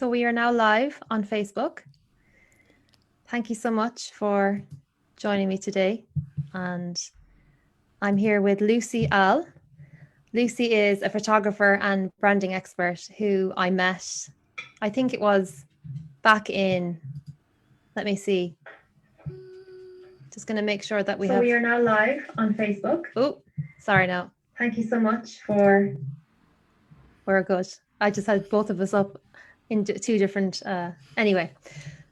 So we are now live on Facebook. Thank you so much for joining me today. And I'm here with Lucie Al. Lucie is a photographer and branding expert who I met, I think it was back in, let me see, just going to make sure that we are now live on Facebook. Oh, sorry now. Thank you so much for... We're good. I just had both of us up in two different... Anyway,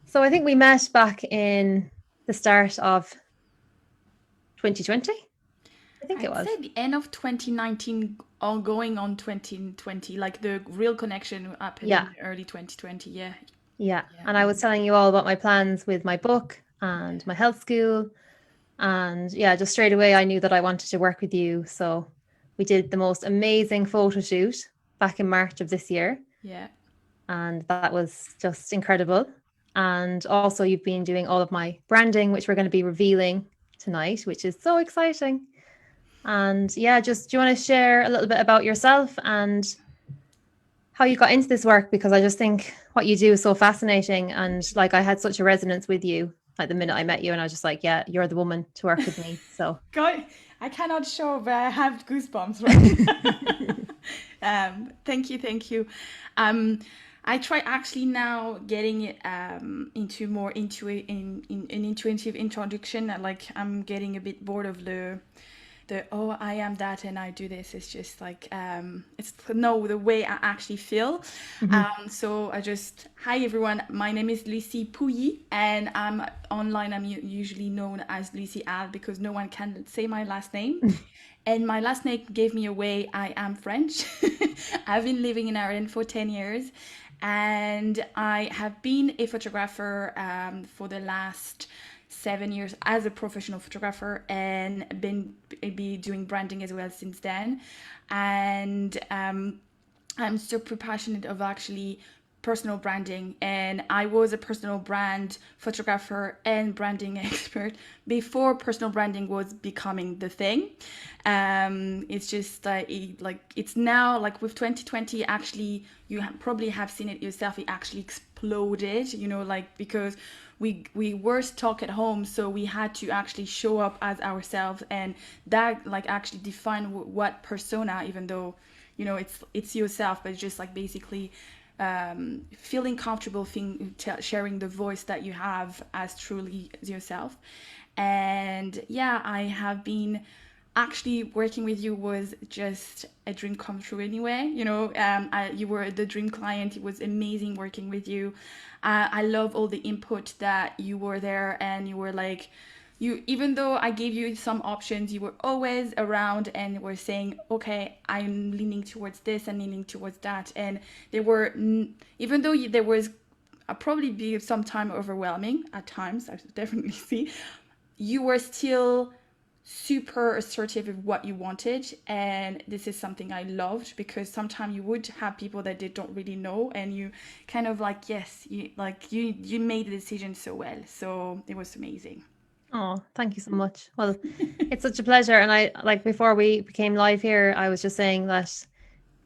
so I think we met back in the start of 2020. I think it was. I'd say the end of 2019 or going on 2020, like the real connection happened in early 2020. Yeah. And I was telling you all about my plans with my book and my health school. And yeah, just straight away, I knew that I wanted to work with you. So we did the most amazing photo shoot back in March of this year. Yeah. And that was just incredible. And also you've been doing all of my branding, which we're going to be revealing tonight, which is so exciting. And yeah, just do you want to share a little bit about yourself and how you got into this work? Because I just think what you do is so fascinating. And like, I had such a resonance with you like the minute I met you, and I was just like, yeah, you're the woman to work with me. So God, I cannot show, but I have goosebumps, right? Thank you. I try actually now getting it into more into an intuitive introduction. Like I'm getting a bit bored of the oh, I am that and I do this. It's just like it's the way I actually feel. So I just hi everyone. My name is Lucie Pouilly and I'm online. I'm usually known as Lucie Al because no one can say my last name. And my last name gave me away. I am French. I've been living in Ireland for 10 years. And I have been a photographer for the last 7 years as a professional photographer and be doing branding as well since then. And I'm super passionate of actually personal branding, and I was a personal brand photographer and branding expert before personal branding was becoming the thing. It's just it's now like with 2020 actually you probably have seen it yourself, it actually exploded, because we were stuck at home, so we had to actually show up as ourselves, and that actually defined what persona, even though it's yourself, but it's just basically feeling comfortable sharing the voice that you have as truly yourself. And yeah, I have been actually working with you was just a dream come true anyway. You were the dream client. It was amazing working with you. I love all the input that you were there, and you were even though I gave you some options, you were always around and were saying, okay, I'm leaning towards this and leaning towards that. And there were, even though there was probably be some time overwhelming at times, I definitely see, you were still super assertive of what you wanted. And this is something I loved, because sometimes you would have people that they don't really know, and you kind of you made the decision so well. So it was amazing. Oh, thank you so much. Well, it's such a pleasure. And I before we became live here, I was just saying that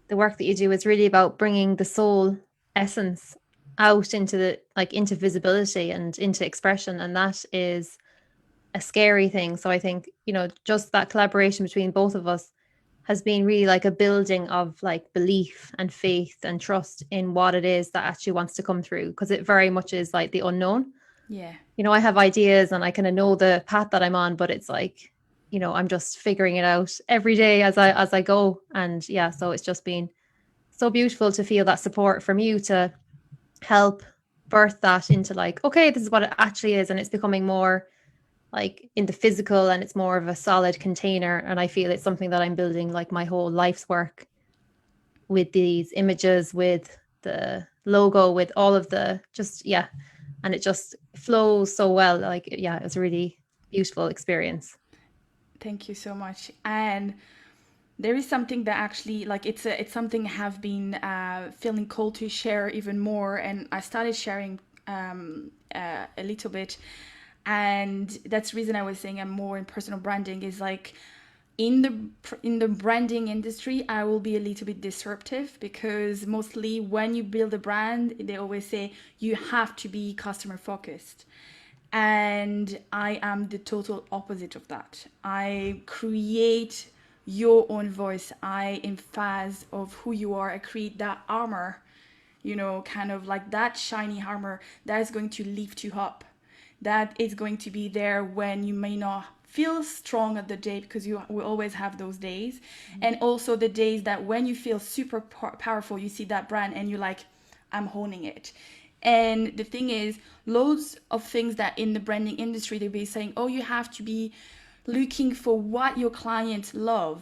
the work that you do is really about bringing the soul essence out into into visibility and into expression. And that is a scary thing. So I think, just that collaboration between both of us has been really like a building of belief and faith and trust in what it is that actually wants to come through, because it very much is like the unknown. Yeah. I have ideas and I kind of know the path that I'm on, but it's I'm just figuring it out every day as I go. And yeah, so it's just been so beautiful to feel that support from you to help birth that into okay, this is what it actually is. And it's becoming more in the physical, and it's more of a solid container. And I feel it's something that I'm building my whole life's work with these images, with the logo, with all of the and it just flows so well. It was a really beautiful experience. Thank you so much. And there is something that actually it's something I have been feeling called to share even more, and I started sharing a little bit. And that's the reason I was saying I'm more in personal branding, is in the branding industry, I will be a little bit disruptive, because mostly when you build a brand, they always say you have to be customer focused. And I am the total opposite of that. I create your own voice. I emphasize of who you are. I create that armor, kind of like that shiny armor that is going to lift you up, that is going to be there when you may not feel strong at the day, because you will always have those days. And also the days that when you feel super powerful, you see that brand and you're like, I'm honing it. And the thing is, loads of things that in the branding industry, they'll be saying, oh, you have to be looking for what your clients love.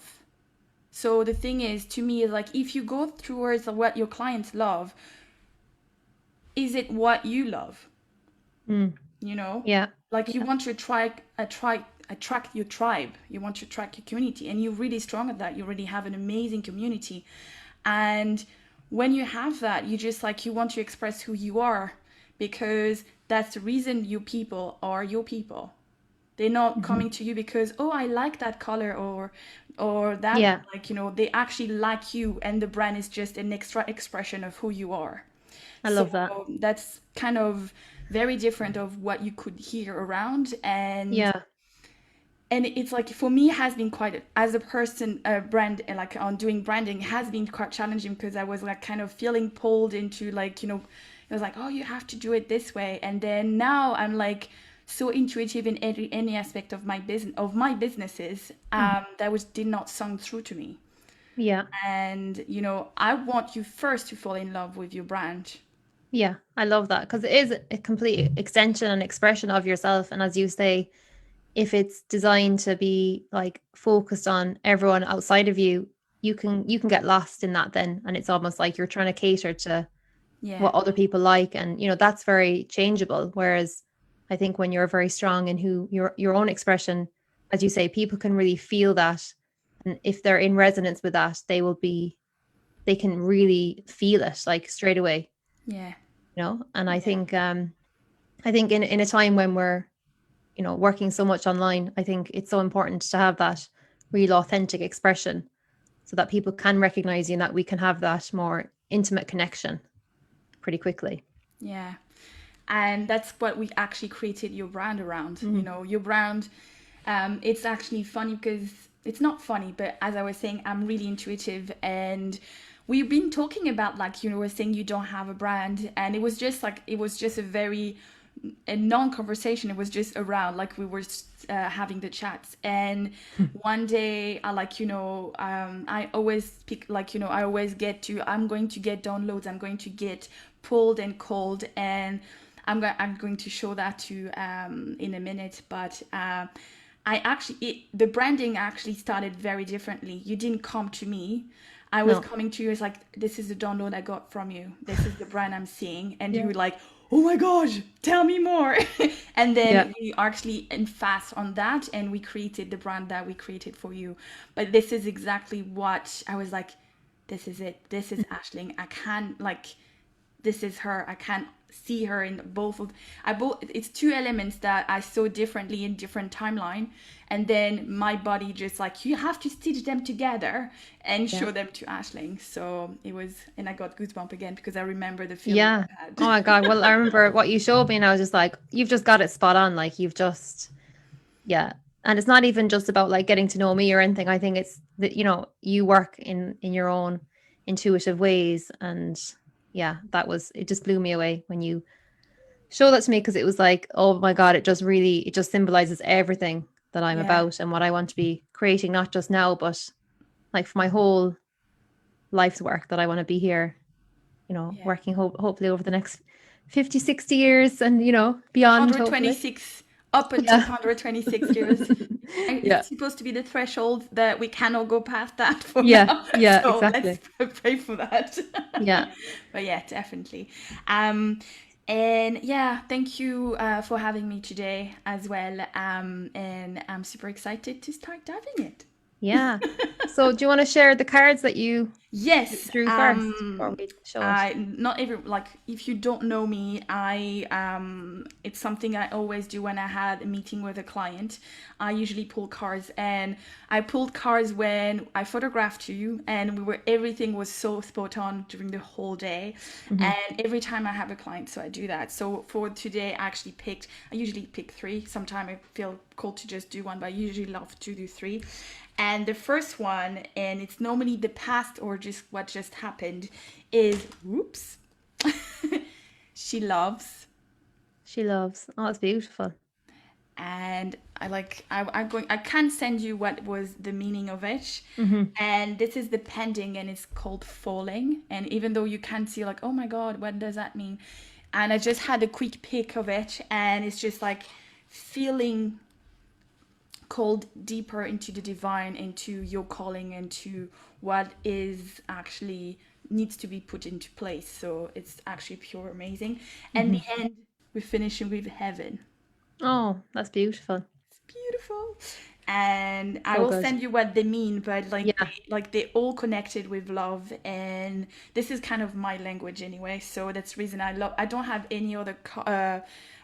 So the thing is, to me, is like, if you go towards what your clients love, is it what you love? Mm. Yeah. Like, you Yeah. want to attract your tribe, you want to attract your community, and you're really strong at that. You already have an amazing community. And when you have that, you just like, you want to express who you are, because that's the reason you people are your people. They're not Mhm. coming to you because, oh, I like that color, or that, Yeah. like, they actually like you, and the brand is just an extra expression of who you are. I So love that. that's kind of very different of what you could hear around. Yeah. And it's like, for me, has been quite, as a person, brand, like on doing branding, has been quite challenging, because I was like kind of feeling pulled into, like, it was like, oh, you have to do it this way. And then now I'm like so intuitive in any aspect of my businesses, Mm. that was did not sound through to me. Yeah. And I want you first to fall in love with your brand. Yeah. I love that because it is a complete extension and expression of yourself. And as you say, if it's designed to be like focused on everyone outside of you, you can get lost in that then. And it's almost like you're trying to cater to Yeah, what other people like. And that's very changeable. Whereas I think when you're very strong in who your own expression, as you say, people can really feel that. And if they're in resonance with that, they can really feel it like straight away, yeah, and yeah, I think in a time when we're working so much online, I think it's so important to have that real authentic expression so that people can recognize you and that we can have that more intimate connection pretty quickly. yeah. And that's what we actually created your brand around. Mm. Your brand, it's actually funny, because it's not funny, but as I was saying, I'm really intuitive. And we've been talking about, like, we're saying you don't have a brand, and it was just a non-conversation. It was just around, like, we were having the chats. And one day I, like, I always pick, like, I always I'm going to get downloads, I'm going to get pulled and called. And I'm going to show that to in a minute. But the branding actually started very differently. You didn't come to me. I was No. coming to you as like, this is the download I got from you. This is the brand I'm seeing. And you Yeah. were like, oh my gosh, tell me more. And Yeah. then we actually fast on that, and we created the brand that we created for you. But this is exactly what I was like, this is it. This is Ashling. I can't, like, this is her. I can't see her in both of it's two elements that I saw differently in different timeline. And then my body just like, you have to stitch them together and Yeah. show them to Ashling. So it was, and I got goosebump again, because I remember the feeling Yeah. I Oh had. my God. Well, I remember what you showed me and I was just like, you've just got it spot on. Like you've just, yeah. And it's not even just about like getting to know me or anything. I think it's that, you work in your own intuitive ways. And yeah, it just blew me away when you showed that to me because it was like, oh my God, it just symbolizes everything that I'm Yeah, about and what I want to be creating, not just now, but like for my whole life's work that I want to be here, yeah. working hopefully over the next 50, 60 years and, beyond, hopefully. 126, up until Yeah. 126 years. And Yeah. it's supposed to be the threshold that we cannot go past that for Yeah. now. Yeah. So let's Exactly. pray for that. Yeah. But yeah, definitely. Um, and yeah, thank you for having me today as well. And I'm super excited to start diving it. Yeah. So do you want to share the cards that you Yes. Drew first before we show it. I not every like if you don't know me, I it's something I always do when I had a meeting with a client. I usually pull cards, and I pulled cards when I photographed you, and everything was so spot on during the whole day. Mhm. And every time I have a client, so I do that. So for today, I usually pick three. Sometimes I feel called to just do one, but I usually love to do three. And the first one, and it's normally the past or just what just happened, is whoops. She loves. She loves. Oh, it's beautiful. And I can send you what was the meaning of it. Hmm. And this is the pending, and it's called falling. And even though you can't see, like, oh my god, what does that mean? And I just had a quick pick of it, and it's just like feeling called deeper into the divine, into your calling, into what is actually needs to be put into place. So it's actually pure amazing. And the Hmm. end, we're finishing with heaven. Oh, that's beautiful. It's beautiful. And I So will good. send you what they mean, but Yeah. they all connected with love, and this is kind of my language anyway. So that's the reason I love. I don't have any other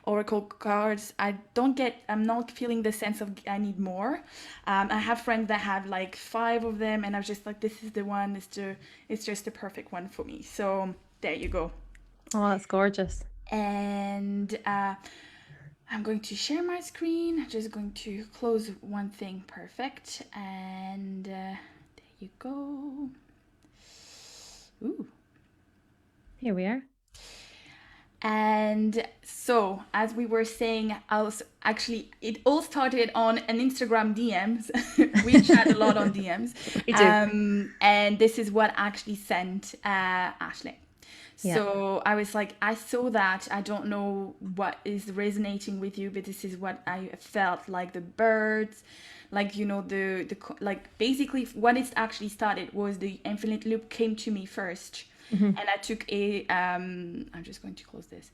oracle cards. I'm not feeling the sense of I need more. I have friends that have like five of them, and I was just like, this is the one. It's just the perfect one for me. So there you go. Oh, that's gorgeous. And I'm going to share my screen. I'm just going to close one thing. Perfect. And there you go. Ooh. Here we are. And so, as we were saying, it all started on an Instagram DMs. We chat a lot on DMs. We do. And this is what actually sent Ashley. Yeah. So I was like, I saw that. I don't know what is resonating with you, but this is what I felt like the birds, like like basically what it actually started was the infinite loop came to me first, Hmm. and I took a I'm just going to close this.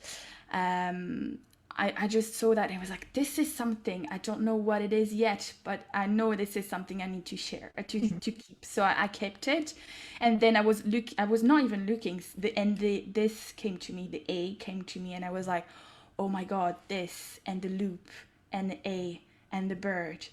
Um, I just saw that and I was like, this is something. I don't know what it is yet, but I know this is something I need to share, to keep. So I kept it. And then I was not even looking. This came to me, the A came to me, and I was like, oh my God, this and the loop and the A and the bird.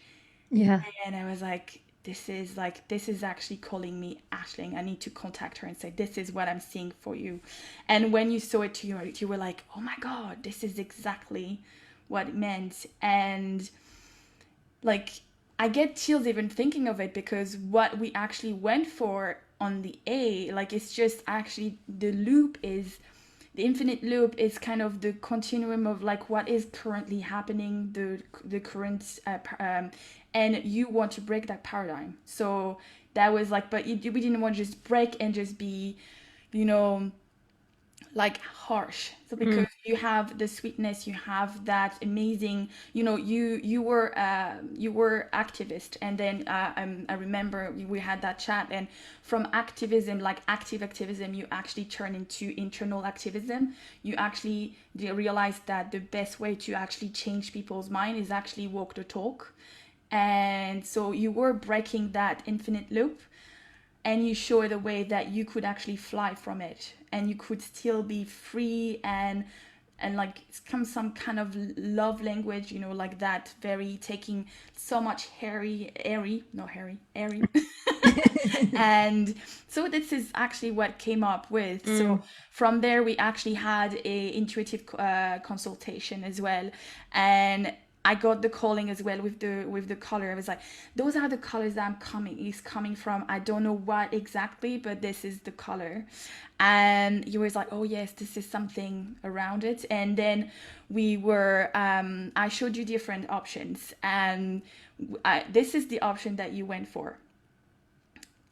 Yeah. And I was like, this is actually calling me Ashling. I need to contact her and say, this is what I'm seeing for you. And when you saw it, you were like, oh my God, this is exactly what it meant. And like, I get chills even thinking of it, because what we actually went for on the A, like, it's just actually the infinite loop is kind of the continuum of like what is currently happening, the current and you want to break that paradigm. So that was like, but we didn't want to just break and just be, you know, like harsh. So because Mm. you have the sweetness, you have that amazing, you were activist, and then I remember we had that chat, and from activism, like active activism, you actually turn into internal activism. You actually realize that the best way to actually change people's mind is actually walk the talk. And so you were breaking that infinite loop, and you showed a way that you could actually fly from it, and you could still be free, and like some kind of love language, like that, very taking so much airy. And so this is actually what came up with. So Mm. from there we actually had a intuitive consultation as well, and I got the calling as well with the color. I was like, those are the colors that coming from. I don't know what exactly, but this is the color. And he was like, oh yes, this is something around it. And then I showed you different options, and this is the option that you went for.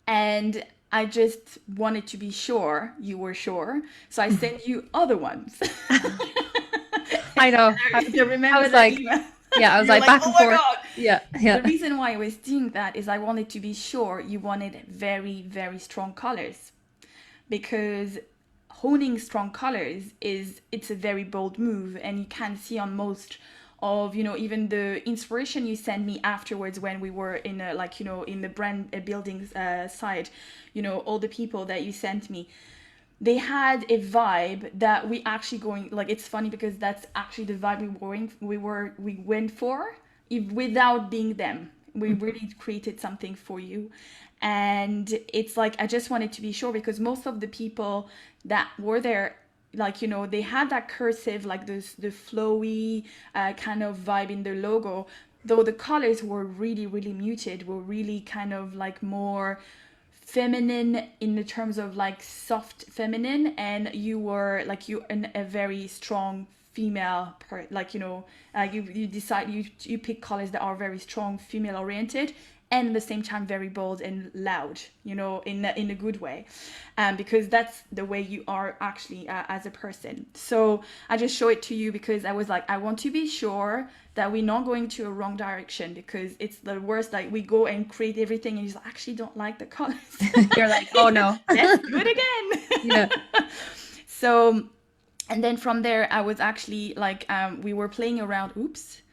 And I just wanted to be sure you were sure, so I sent you other ones. I know. You I remember was that like, email? yeah, I was You were like like, back oh and my forth. God. Yeah. The Yeah. reason why I was doing that is I wanted to be sure you wanted very, very strong colors, because honing strong colors it's a very bold move, and you can see on most of, you know, even the inspiration you sent me afterwards when we were in a, like, you know, in the brand building side, you know, all the people that you sent me, they had a vibe that we actually going, like, it's funny because that's actually the vibe we went for, without being them. We really created something for you. And it's like, I just wanted to be sure, because most of the people that were there, like, you know, they had that cursive, like this, the flowy kind of vibe in the logo, though the colors were really, really muted, were really kind of like more feminine in the terms of like soft feminine, and you were like, you in a very strong female like, you know, you decide, you pick colors that are very strong female oriented, and at the same time very bold and loud, you know, in a good way, because that's the way you are actually as a person. So I just show it to you because I was like, I want to be sure that we're not going to a wrong direction, because it's the worst. Like, we go and create everything and you actually don't like the colors. You're like, oh no. Let's do it again. Yeah. So, and then from there, I was actually like, we were playing around. Oops.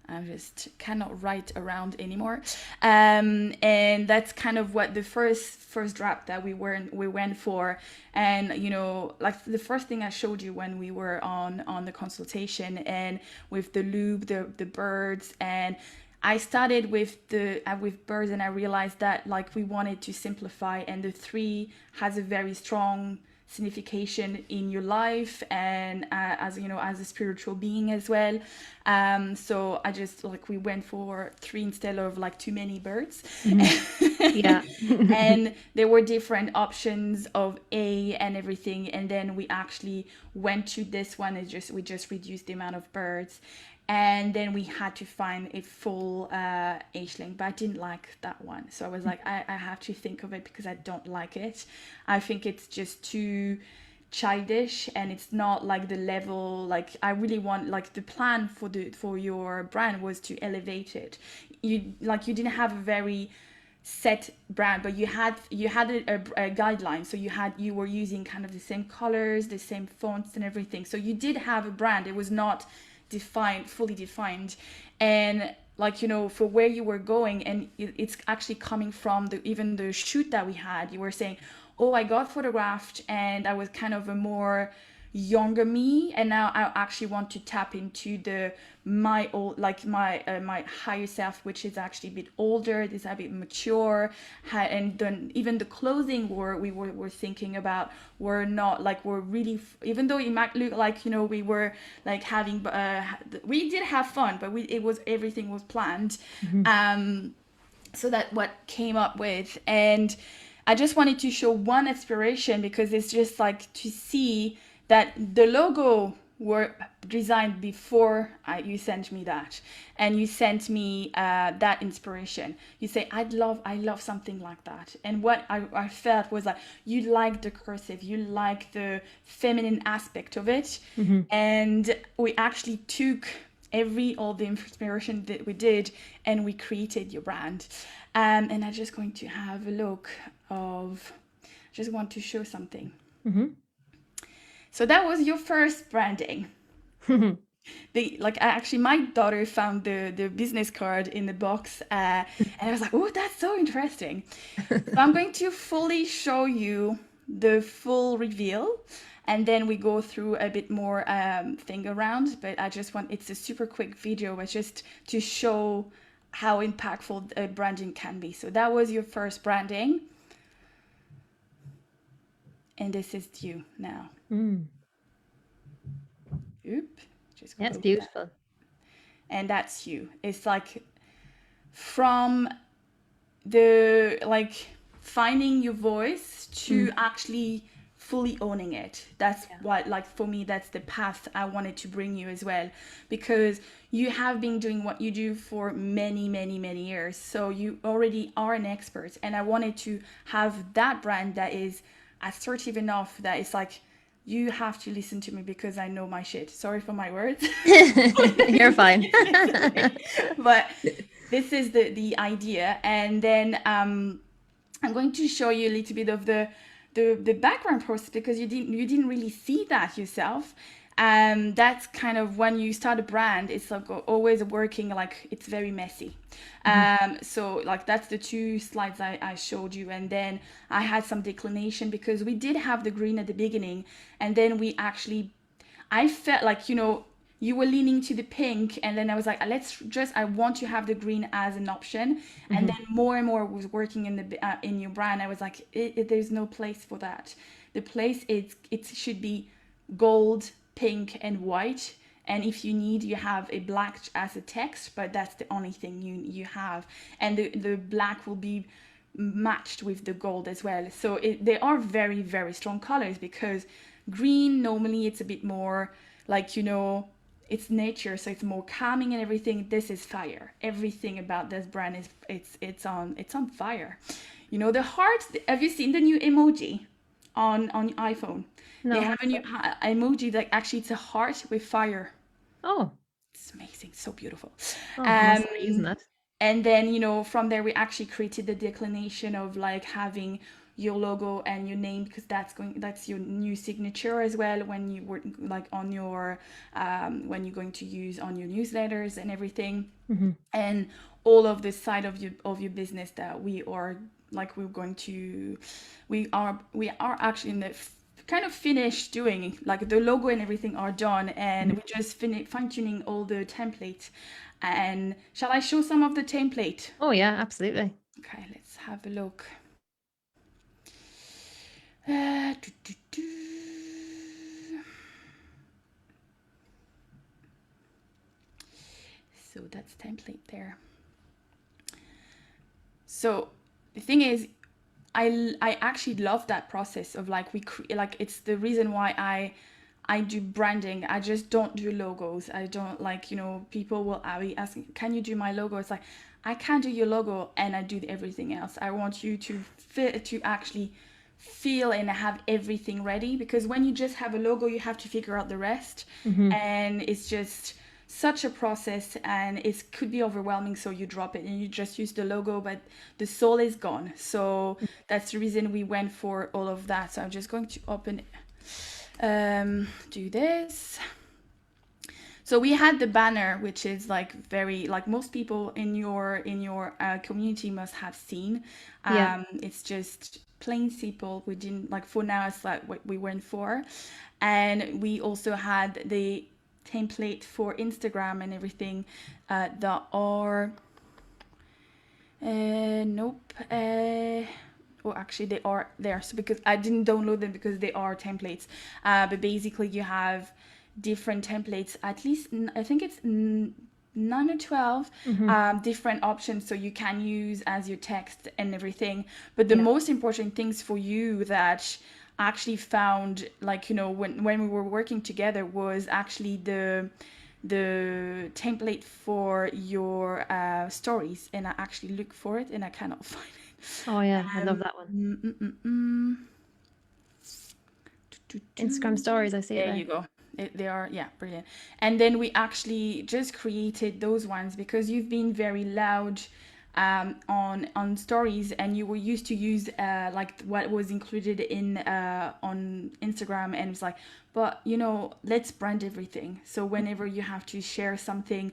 I just cannot write around anymore, and that's kind of what the first draft that we went for. And, you know, like the first thing I showed you when we were on the consultation, and with the loop, the birds, and I started with with birds, and I realized that, like, we wanted to simplify, and the 3 has a very strong signification in your life, and as you know, as a spiritual being as well. So I just, like, we went for 3 instead of like too many birds. Yeah. And there were different options of A and everything, and then we actually went to this one. We just reduced the amount of birds, and then we had to find a full Aisling, but I didn't like that one. So I was like, I have to think of it, because I don't like it. I think it's just too childish, and it's not like the level, like, I really want, like, the plan for your brand was to elevate it. You didn't have a very set brand, but you had a guideline. So you were using kind of the same colors, the same fonts and everything. So you did have a brand. It was not fully defined. And, like, you know, for where you were going, and it's actually coming from even the shoot that we had. You were saying, oh, I got photographed and I was kind of a more younger me, and now I actually want to tap into my higher self, which is actually a bit older, is a bit mature. And then even the clothing we were thinking about were not like, were really, even though it might look like, you know, we were like having we did have fun, but everything was planned. So that what came up with. And I just wanted to show one inspiration, because it's just like to see that the logo were designed before you sent me that, and you sent me that inspiration. You say, I love something like that. And what I felt was that you like the cursive, you like the feminine aspect of it. And we actually took all the inspiration that we did, and we created your brand. And I'm just going to have a look of, just want to show something. So that was your first branding. Actually, my daughter found the business card in the box, and I was like, oh, that's so interesting. So I'm going to fully show you the full reveal, and then we go through a bit more thing around. But it's a super quick video, but just to show how impactful branding can be. So that was your first branding. And this is you now. Oop. That's beautiful. And that's you. It's like from the, like, finding your voice to actually fully owning it. That's what, like, for me, that's the path I wanted to bring you as well, because you have been doing what you do for many, many, many years. So you already are an expert, and I wanted to have that brand that is assertive enough that it's like, you have to listen to me because I know my shit. Sorry for my words. You're fine. But this is the idea. And then I'm going to show you a little bit of the background process, because you didn't really see that yourself. That's kind of when you start a brand, it's like always working, like it's very messy. Mhm. So like that's the two slides I showed you. And then I had some declination because we did have the green at the beginning, and then we actually, I felt like, you were leaning to the pink, and then I was like, I want to have the green as an option. And Mhm. then more and more was working in your brand. I was like, there's no place for that. The place, it should be gold, pink, and white. And if you need, you have a black as a text, but that's the only thing you have. And the black will be matched with the gold as well. So they are very, very strong colors, because green, normally it's a bit more like, it's nature, so it's more calming and everything. This is fire. Everything about this brand is, it's on fire. The heart. Have you seen the new emoji on iPhone? They No. have a new emoji that actually, it's a heart with fire. Oh, It's amazing, so beautiful. oh, I must Um, start using that. and then, from there, we actually created the declination of like having your logo and your name, because that's your new signature as well, when you were like on your when you're going to use on your newsletters and everything. Mhm. And all of the side of your business that we are actually in the kind of finished doing, like the logo and everything are done, and Mhm. we just fine tuning all the templates. And shall I show some of the template? Oh yeah, absolutely. Okay, let's have a look. Do, do, do. So that's template there. So the thing is, I actually love that process of like like it's the reason why I do branding. I just don't do logos. I don't like, people will be asking, can you do my logo? It's like, I can't do your logo and I do everything else. I want you to actually feel and have everything ready, because when you just have a logo, you have to figure out the rest. Mhm. And it's just such a process, and it could be overwhelming, so you drop it and you just use the logo, but the soul is gone. So that's the reason we went for all of that. So I'm just going to open do this. So we had the banner, which is like very, like most people in your community must have seen. Yeah. It's just plain simple. We didn't like, for now it's like what we went for. And we also had the template for Instagram and everything that are nope. Well, actually, they are there. So because I didn't download them, because they are templates. But basically, you have different templates. At least I think it's 9 or 12 Mhm. different options, so you can use as your text and everything. But the Yeah. most important things for you that I actually found, like, when we were working together, was actually the template for your stories. And I actually look for it and I cannot find it. Oh yeah, I love Um, that one. mm, mm, mm, mm. Instagram stories, I see it There you there. go. They are, yeah, brilliant. And then we actually just created those ones, because you've been very loud on stories, and you were used to use like what was included in on Instagram, and it's like, but let's brand everything. So whenever you have to share something,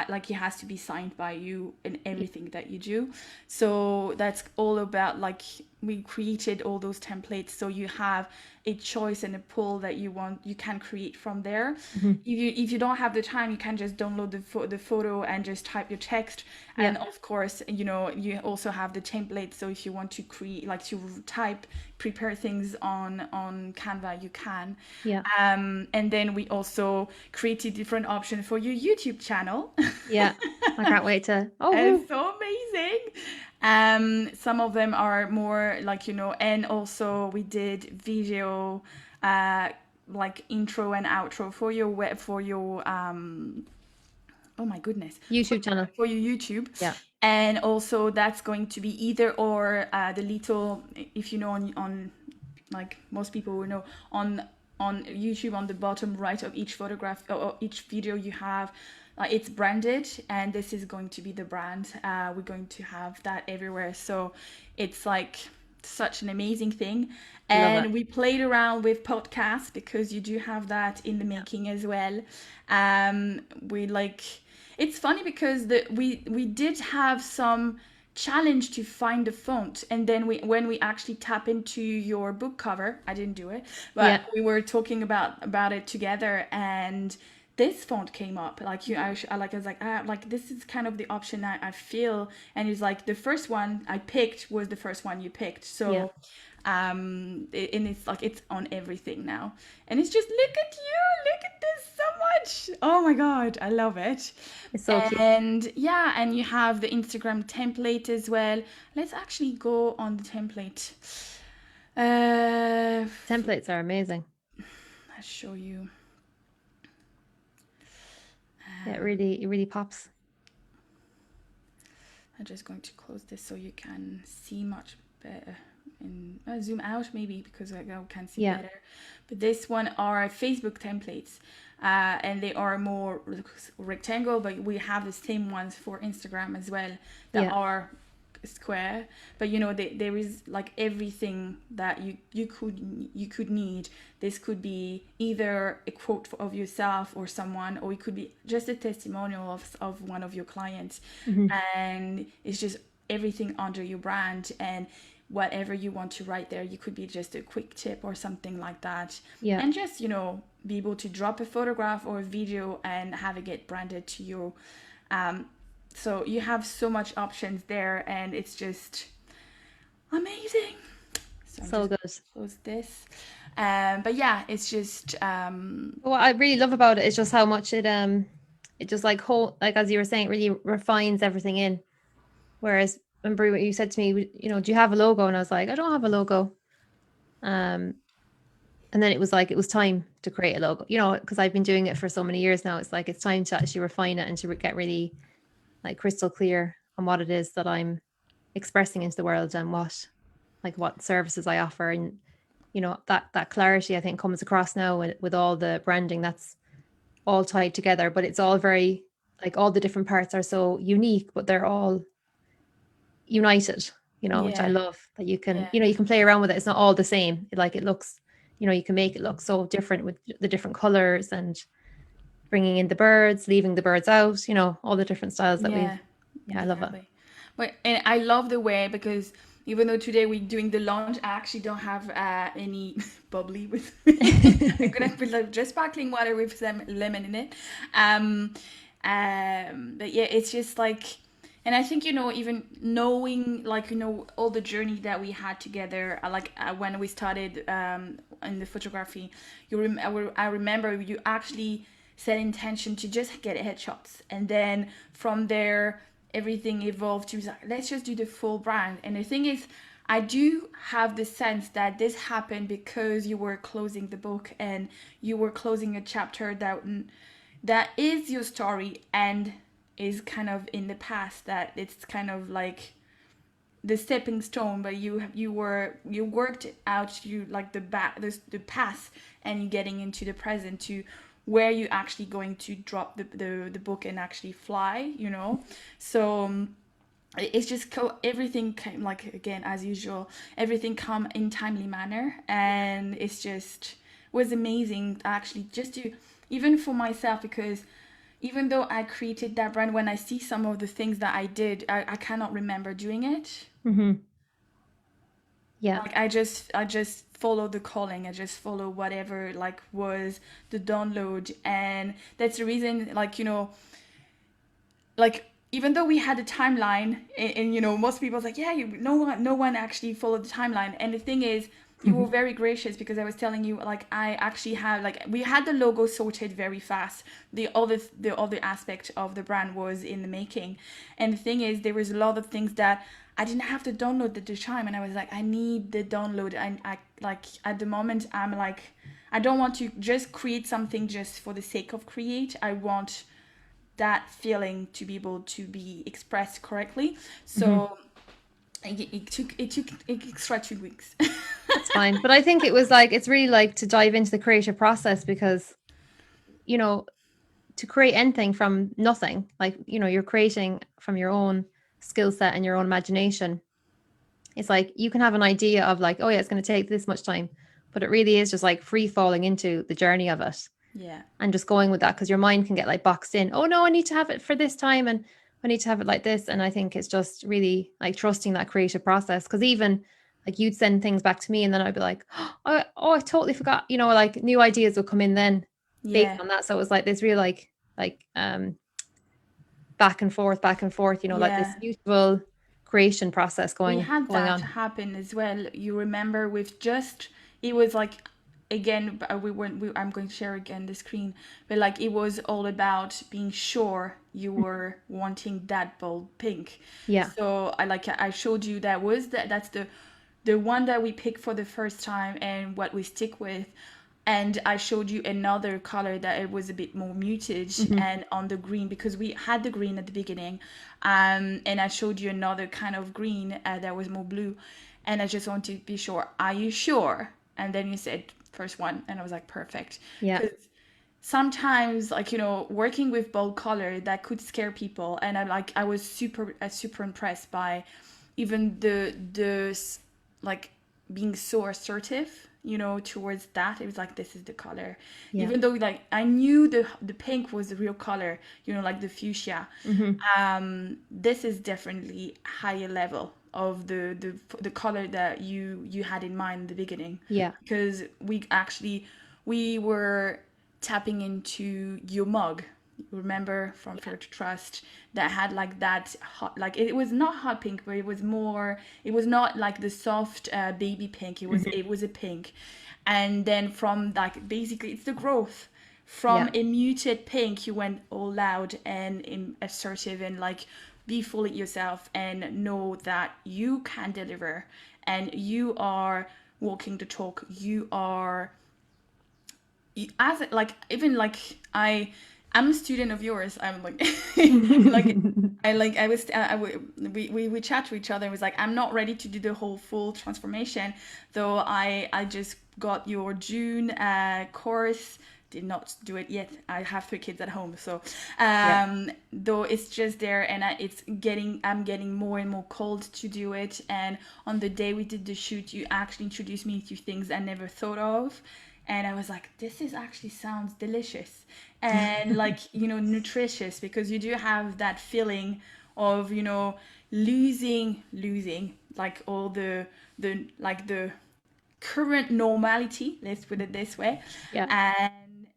like it has to be signed by you in Yeah. everything that you do. So that's all about, like, we created all those templates, so you have a choice and a pool that you can create from there. Mhm. If you don't have the time, you can just download the photo and just type your text. Yeah. And of course, you also have the template, so if you want to create, like, to prepare things on Canva, you can. Yeah. And then we also created different options for your YouTube channel. Yeah. I can't wait to. Oh, And woo. it's so amazing. Some of them are more like, and also we did video, uh, like intro and outro for your web, for your, oh my goodness, YouTube channel. for your YouTube. Yeah. And also that's going to be either or, the little, if you know, on like most people will know, on YouTube, on the bottom right of each photograph or each video you have, it's branded, and this is going to be the brand. We're going to have that everywhere, so it's like such an amazing thing. Love it. And we played around with podcasts because you do have that in the making as well. We like it's funny because we did have some challenge to find the font, and then when we actually tap into your book cover, I didn't do it, but Yeah. we were talking about it together, and this font came up. Like I was like this is kind of the option I feel, and it's like the first one I picked was the first one you picked. Yeah. So and it's like it's on everything now, and it's just look at this so much. Oh my god, I love it. It's so cute. And yeah, and you have the Instagram template as well. Let's actually go on the template. uh Templates are amazing. I'll show you. Yeah, it really pops. I'm just going to close this so you can see much better. And zoom out maybe because I can see Yeah. better. But this one are Facebook templates, and they are more rectangle. But we have the same ones for Instagram as well that Yeah. are square. But there is like everything that you could need. This could be either a quote of yourself or someone, or it could be just a testimonial of one of your clients. Hmm. And it's just everything under your brand, and whatever you want to write there, you could be just a quick tip or something like that. Yeah. And just be able to drop a photograph or a video and have it get branded to you. So you have so much options there, and it's just amazing. So I'm So just good. close this. But yeah, it's just What I really love about it is just how much it just like like as you were saying, it really refines everything in. Whereas remember what you said to me, do you have a logo? And I was like, I don't have a logo. Um, and then it was like it was time to create a logo, because I've been doing it for so many years now. It's like it's time to actually refine it and to get really like crystal clear on what it is that I'm expressing into the world and what services I offer. And that clarity I think comes across now with all the branding that's all tied together, but it's all very like all the different parts are so unique, but they're all united, which I yeah, love that you can, yeah. you can play around with it. It's not all the same. Like it looks, you can make it look so different with the different colors and bringing in the birds, leaving the birds out, all the different styles that Yeah, yeah, I love it. exactly. But and I love the way because even though today we're doing the launch, I actually don't have any bubbly with me. I'm gonna put like just sparkling water with some lemon in it. Um, but yeah, it's just like, and I think even knowing like all the journey that we had together, like when we started in the photography, I remember you actually set intention to just get headshots, and then from there everything evolved to like, let's just do the full brand. And the thing is, I do have the sense that this happened because you were closing the book and you were closing a chapter that is your story and is kind of in the past, that it's kind of like the stepping stone, but you worked it out, you like the past, and you getting into the present to where you actually going to drop the book and actually fly. So it's just everything came, like again as usual, everything come in timely manner, and it's just was amazing actually, just to even for myself, because even though I created that brand, when I see some of the things that I did, I cannot remember doing it. Hmm. Yeah. Like I just follow the calling, I just follow whatever like was the download. And that's the reason, like like even though we had a timeline, and most people's like, yeah, no one actually followed the timeline. And the thing is, you were very gracious, because I was telling you, like, I actually have, like, we had the logo sorted very fast. The other aspect of the brand was in the making. And the thing is, there was a lot of things that I didn't have to download at the time, and I was like, I need the download. I like at the moment I'm like, I don't want to just create something just for the sake of create. I want that feeling to be able to be expressed correctly. So it took extra 2 weeks. That's fine. But I think it was like, it's really like to dive into the creative process, because, to create anything from nothing, like, you're creating from your own skill set and your own imagination. It's like you can have an idea of like, oh yeah, it's going to take this much time, but it really is just like free falling into the journey of it Yeah. and just going with that, because your mind can get like boxed in. Oh no, I need to have it for this time, and I need to have it like this. And I think it's just really like trusting that creative process. Because even like you'd send things back to me, and then I'd be like, oh, I totally forgot. You know, like new ideas would come in then based Yeah. on that. So it was like this real like back and forth, back and forth. You know, like this Yeah. mutual creation process We going had going that on. happen as well. You remember with just it was like again we weren't I'm going to share again the screen, but like it was all about being sure you were wanting that bold pink. Yeah. So I showed you that's the one that we picked for the first time and what we stick with. And I showed you another color that it was a bit more muted Mm-hmm. and on the green because we had the green at the beginning. And I showed you another kind of green that was more blue. And I just wanted to be sure, are you sure? And then you said first one. And I was like, perfect. Yeah. Because sometimes like working with bold color that could scare people, and I was super impressed by even the like being so assertive towards that. It was like, this is the color, Yeah. even though like I knew the pink was the real color, like the fuchsia. Mm-hmm. This is definitely higher level of the color that you had in mind in the beginning, Yeah. because we were tapping into your mug, remember, from Fear to Trust, that had like that hot, like it was not hot pink, but it was not like the soft baby pink. Mm-hmm. It was a pink. And then from like basically it's the growth from Yeah. a muted pink, you went all loud and assertive, and like be fully yourself and know that you can deliver and you are walking the talk. You are as like even like I'm a student of yours. I'm like like I was we chat to each other and was like, I'm not ready to do the whole full transformation, though I just got your June course. Did not do it yet. I have 3 kids at home, so Yeah. though it's just there, and I'm getting more and more called to do it. And on the day we did the shoot, you actually introduced me to things I never thought of, and I was like, this is actually sounds delicious and like nutritious, because you do have that feeling of losing like all the like the current normality, let's put it this way. Yeah. And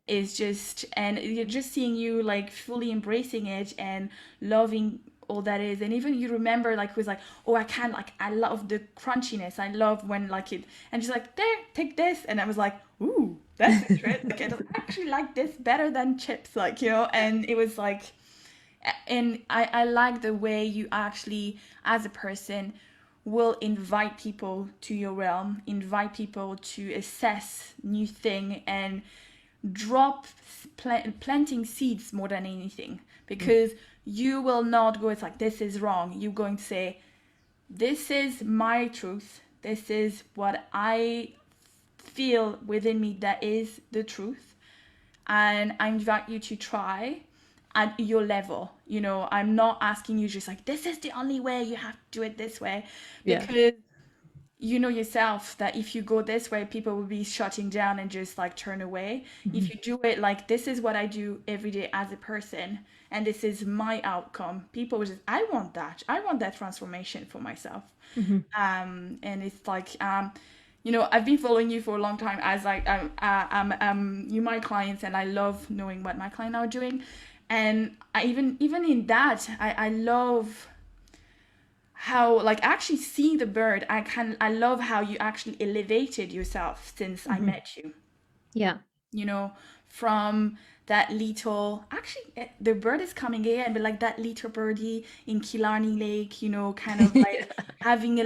it's just, and you're just seeing you like fully embracing it and loving all that is. And even you remember like it was like, oh, I can't, like I love the crunchiness, I love when like it, and just like, there, take this. And I was like, ooh, that's interesting. Like I actually like this better than chips, like and it was like, and I like the way you actually as a person will invite people to your realm, invite people to assess new thing, and drop planting seeds more than anything, because you will not go, it's like, this is wrong. You're going to say, this is my truth, this is what I feel within me that is the truth, and I invite you to try at your level. I'm not asking you just like, this is the only way, you have to do it this way, Yeah. because you know yourself that if you go this way, people will be shutting down and just like turn away. If Mm-hmm. you do it like, this is what I do every day as a person, and this is my outcome, people will just, I want that transformation for myself. Mm-hmm. And it's like, I've been following you for a long time, as like you my clients, and I love knowing what my clients are doing. And I even in that, I love how, like, actually seeing the bird, I love how you actually elevated yourself since I Mm-hmm. met you. Yeah. You know, from that little, actually the bird is coming again, but like that little birdie in Killarney Lake, kind of like having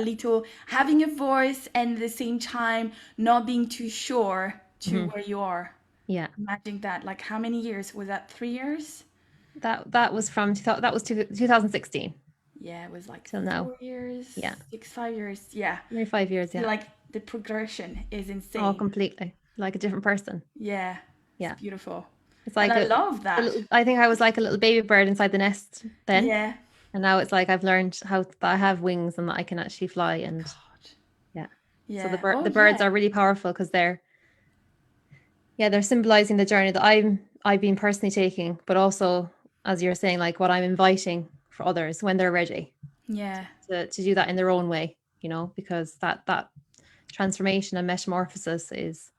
a voice, and at the same time not being too sure to Mm-hmm. where you are. Yeah. Imagine that. Like, how many years was that? 3 years? That was from 2000, that was 2016 Yeah, it was like till now. 4 years, Yeah. 5 years. Yeah. Nearly 5 years. Yeah. Like, the progression is Oh, insane. completely. Like a different person. Yeah, it's Yeah. beautiful. It's And like I love that. I think I was like a little baby bird inside the nest then. Yeah. And now it's like I've learned how that I have wings and that I can actually fly. And God. yeah. So Yeah. Oh the birds yeah. are really powerful because they're symbolizing the journey that I've been personally taking, but also, as you're saying, like what I'm inviting for others when they're ready Yeah. to do that in their own way, because that transformation and metamorphosis is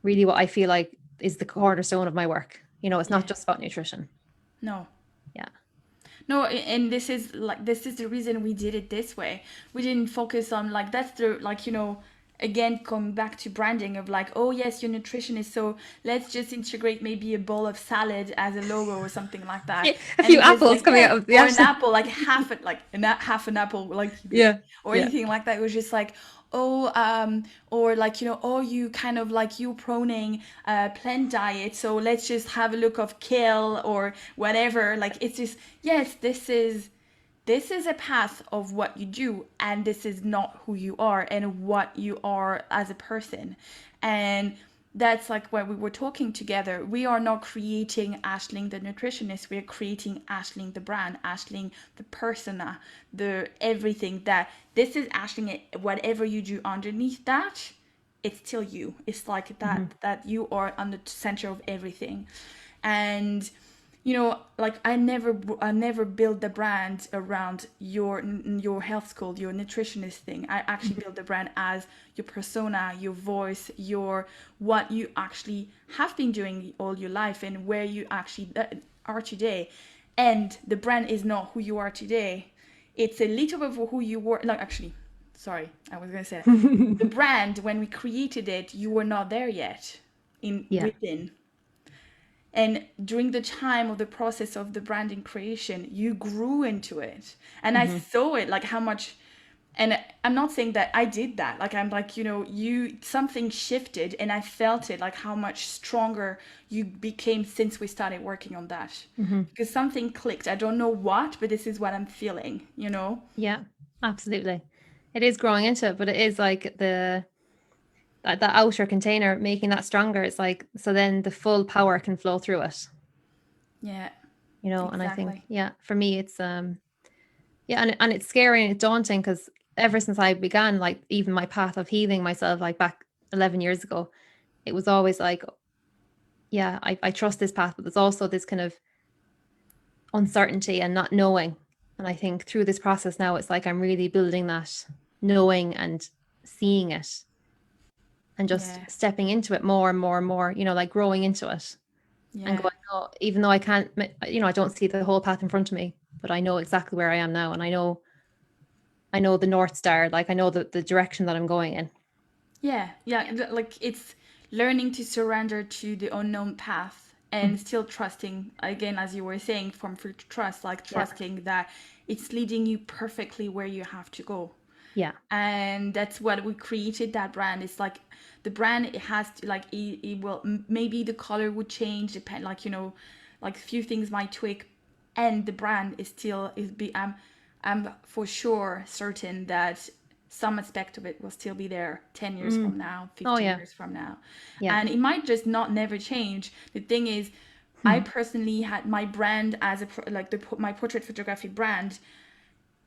really what I feel like is the cornerstone of my work. It's not Yeah. just about nutrition. No. Yeah. No, and this is the reason we did it this way. We didn't focus on like that's the like again coming back to branding of like, oh yes, your nutrition is so let's just integrate maybe a bowl of salad as a logo or something like that. Yeah, a And few it was apples like coming yeah, out of the or an ashes. apple, like half an apple like Yeah. or Yeah. anything like that. It was just like oh or like oh you kind of like you proning plant diet, so let's just have a look of kale or whatever. Like it's just yes, this is a path of what you do, and this is not who you are and what you are as a person. And that's like when we were talking together. We are not creating Ashling the nutritionist. We are creating Ashling the brand, Ashling the persona, the everything that this is Ashling. Whatever you do underneath that, it's still you. It's like Mm-hmm. that you are on the center of everything. And like I never build the brand around your health school, your nutritionist thing. I actually build the brand as your persona, your voice, your what you actually have been doing all your life and where you actually are today. And the brand is not who you are today. It's a little bit of who you were. Like actually, sorry, I was gonna say that. The brand when we created it, you were not there yet in Yeah. within. And during the time of the process of the branding creation, you grew into it. And I Mm-hmm. saw it like how much, and I'm not saying that I did that. Like I'm like, you something shifted and I felt it like how much stronger you became since we started working on that. Mm-hmm. Because something clicked. I don't know what, but this is what I'm feeling. Yeah, absolutely. It is growing into it, but it is like the outer container making that stronger. It's like so then the full power can flow through it. Yeah, And I think exactly. for me it's yeah, and it's scary and it's daunting because ever since I began, like even my path of healing myself, like back 11 years ago, it was always like, yeah, I trust this path, but there's also this kind of uncertainty and not knowing. And I think through this process now, it's like I'm really building that knowing and seeing it and just Yeah, stepping into it more and more and more, like growing into it and yeah. going, oh, even though I can't, I don't see the whole path in front of me, but I know exactly where I am now. And I know the North Star, like I know the direction that I'm going in. Yeah, yeah, like it's learning to surrender to the unknown path and Mhm. still trusting, again, as you were saying, from free to trust, like Yeah. trusting that it's leading you perfectly where you have to go. Yeah. And that's what we created that brand. It's like the brand, it has to, like, it will, maybe the color would change, depend, like, like a few things might tweak, and the brand is still, I'm for sure certain that some aspect of it will still be there 10 years Mm. from now, Oh 15 yeah. years from now. Yeah. And it might just not never change. The thing is, I personally had my brand as like my portrait photography brand.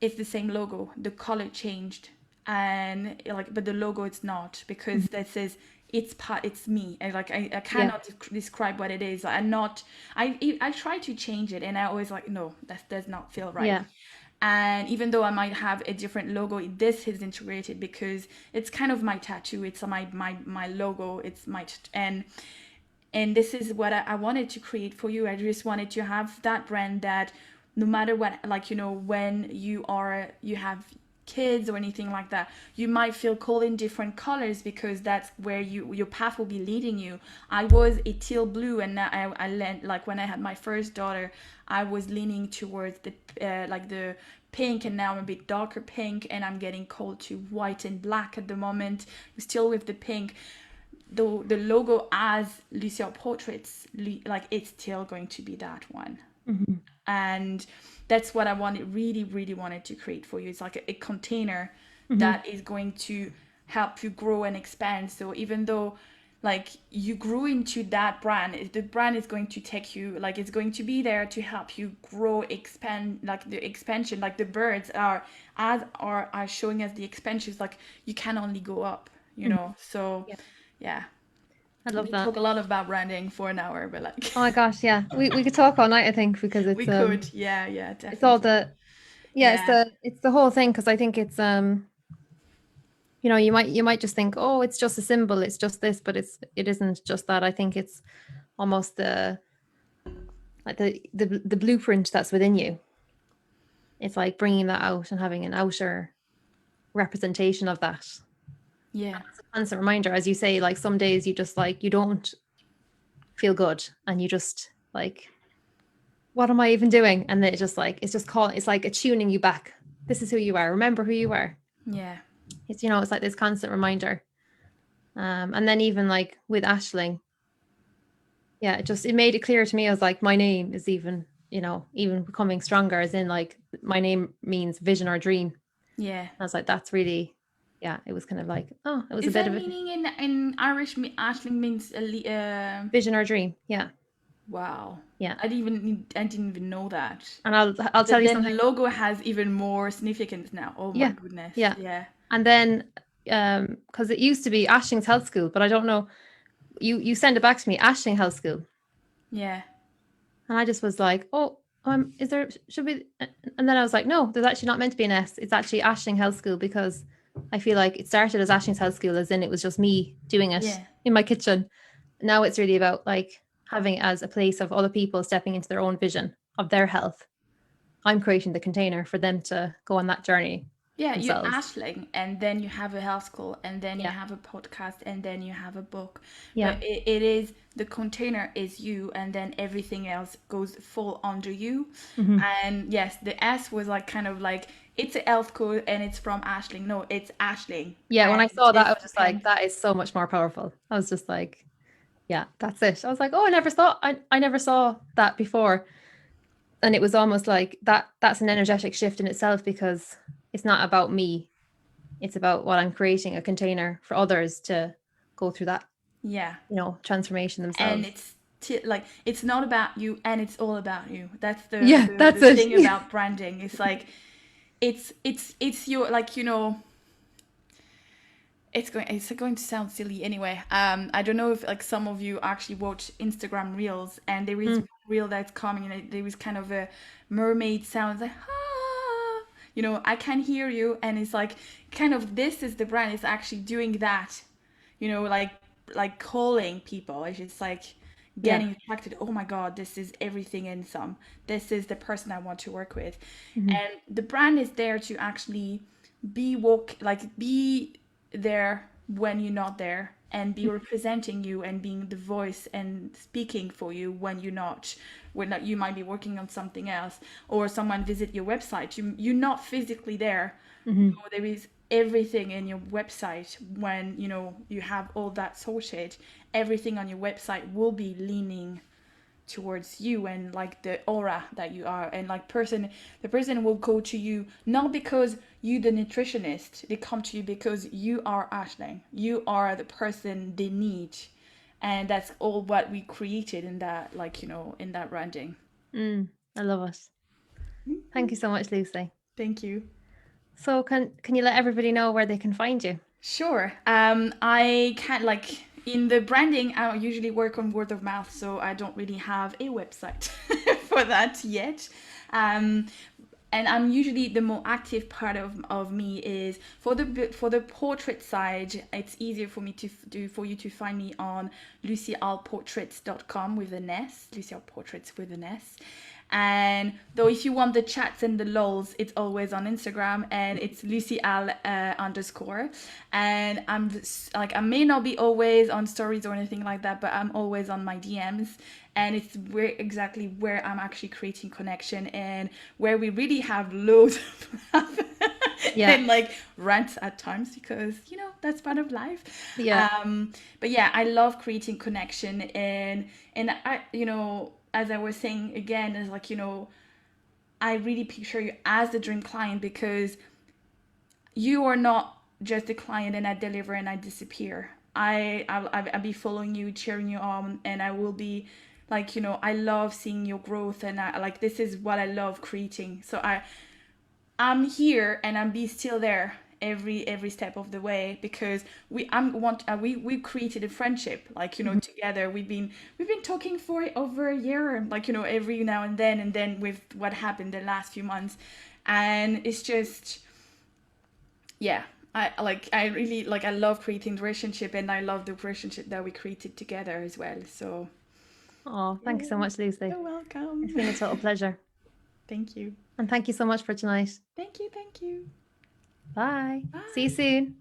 It's the same logo. The color changed, and like, but the logo it's not, because that says it's me. And like I Yeah. cannot describe what it is. I'm not. I try to change it, and I always like no, that does not feel right. Yeah. And even though I might have a different logo, this is integrated because it's kind of my tattoo. It's my logo. It's my and this is what I wanted to create for you. I just wanted to have that brand that no matter what, like, when you have kids or anything like that, you might feel called in different colors because that's where your path will be leading you. I was a teal blue, and now I learned, like when I had my first daughter, I was leaning towards the like the pink, and now I'm a bit darker pink, and I'm getting called to white and black at the moment, still with the pink. The logo as Lucie Portraits, like it's still going to be that one. Mm-hmm. And that's what I wanted, really, really wanted to create for you. It's like a container Mm-hmm. that is going to help you grow and expand. So even though like you grew into that brand. The brand is going to take you, like it's going to be there to help you grow, expand, like the expansion, like the birds are showing us the expansions, like you can only go up, you Mhm. know. So Yeah, yeah, I love we that. talk a lot about branding for an hour, but like Oh my gosh, yeah. We could talk all night, I think, because we could, yeah, it's all definitely, yeah, yeah, it's the whole thing because I think it's you know, you might just think, oh, it's just a symbol, it's just this, but it isn't just that. I think it's almost the like the blueprint that's within you. It's like bringing that out and having an outer representation of that. yeah, It's a constant reminder, as you say, like some days you just like you don't feel good and you just like, what am I even doing? And then it's just calling, it's like attuning you back. This is who you are. Remember who you are. yeah, It's, you know, it's like this constant reminder. And then even like with Ashling, yeah, it made it clear to me. I was like, my name is even, you know, even becoming stronger, as in like my name means vision or dream. yeah. I was like, that's really, yeah, it was kind of like, oh, it was a Is bit that of a meaning in Irish? Ashling means vision or dream. Yeah. wow. Yeah. I didn't even know that. And I'll tell But you then the something. logo has even more significance now. Oh my Yeah. goodness. Yeah. Yeah. And then, because it used to be Ashling's Health School, but I don't know, you send it back to me, Ashling Health School. Yeah. And I just was like, oh, is there, should we? And then I was like, no, there's actually not meant to be an S. It's actually Ashling Health School because I feel like it started as Ashling's Health School, as in it was just me doing it Yeah. in my kitchen. Now it's really about like having it as a place of other people stepping into their own vision of their health. I'm creating the container for them to go on that journey Yeah, you're themselves. Ashling, and then you have a health school, and then you Yeah. have a podcast, and then you have a book. Yeah. But it is the container is you, and then everything else goes full under you. Mhm. And yes, the S was like kind of like it's a health code, and it's from Ashling. No, it's Ashling, Yeah. When I and saw that, I this was just like, depends. that is so much more powerful. I was just like, yeah, that's it. I was like, oh, I never saw that before. And it was almost like that's an energetic shift in itself because it's not about me. It's about what I'm creating, a container for others to go through that, Yeah. you know, transformation And themselves. like it's not about you, and it's all about you. That's Yeah, the that's it. thing about branding. It's like it's your, like, you know, it's going to sound silly anyway. I don't know if like some of you actually watch Instagram reels, and there is Mm, one reel that's coming, and there is kind of a mermaid sound, like ah, you know, I can hear you, and it's like kind of, this is the brand. It's actually doing that, you know, like calling people. It's just like yeah. getting attracted. Oh my god, this is everything and some. This is the person I want to work with, Mhm. and the brand is there to actually be there when you're not there, and be representing you and being the voice and speaking for you when you're not, when you might be working on something else, or someone visit your website, you're not physically there. Mhm. There is everything in your website. When you know you have all that sorted, everything on your website will be leaning towards you, and like the aura that you are, and like the person will go to you not because you the nutritionist. They come to you because you are Ashling, you are the person they need. And that's all what we created in that, like, you know, in that branding. I love it. Thank you so much, Lucy. Thank you. So can you let everybody know where they can find you? Sure. I can't, like, in the branding, I usually work on word of mouth, so I don't really have a website for that yet. Um, and I'm usually, the more active part of me is for the portrait side. It's easier for me to do, for you to find me on luciealportraits.com with an S, luciealportraits with an S. And though if you want the chats and the lols, it's always on Instagram, and it's lucieal underscore. And like, I may not be always on stories or anything like that, but I'm always on my DMs. And it's exactly where I'm actually creating connection, and where we really have loads of love Yeah. and like rants at times, because you know that's part of life. Yeah. But yeah, I love creating connection, and I, you know, as I was saying again, is like, you know, I really picture you as the dream client, because you are not just a client and I deliver and I disappear. I'll be following you, cheering you on, and I will be like, I love seeing your growth, and I like, this is what I love creating. So I'm here, and I'm be still there every step of the way, because we created a friendship, like, together. We've been talking for over a year, like, every now and then with what happened the last few months, and it's just, yeah, I really like, I love creating the relationship, and I love the relationship that we created together as well. So Oh, thank you so much, Lucy. you're welcome. It's been a total pleasure. Thank you. And thank you so much for tonight. Thank you. Bye. Bye. See you soon.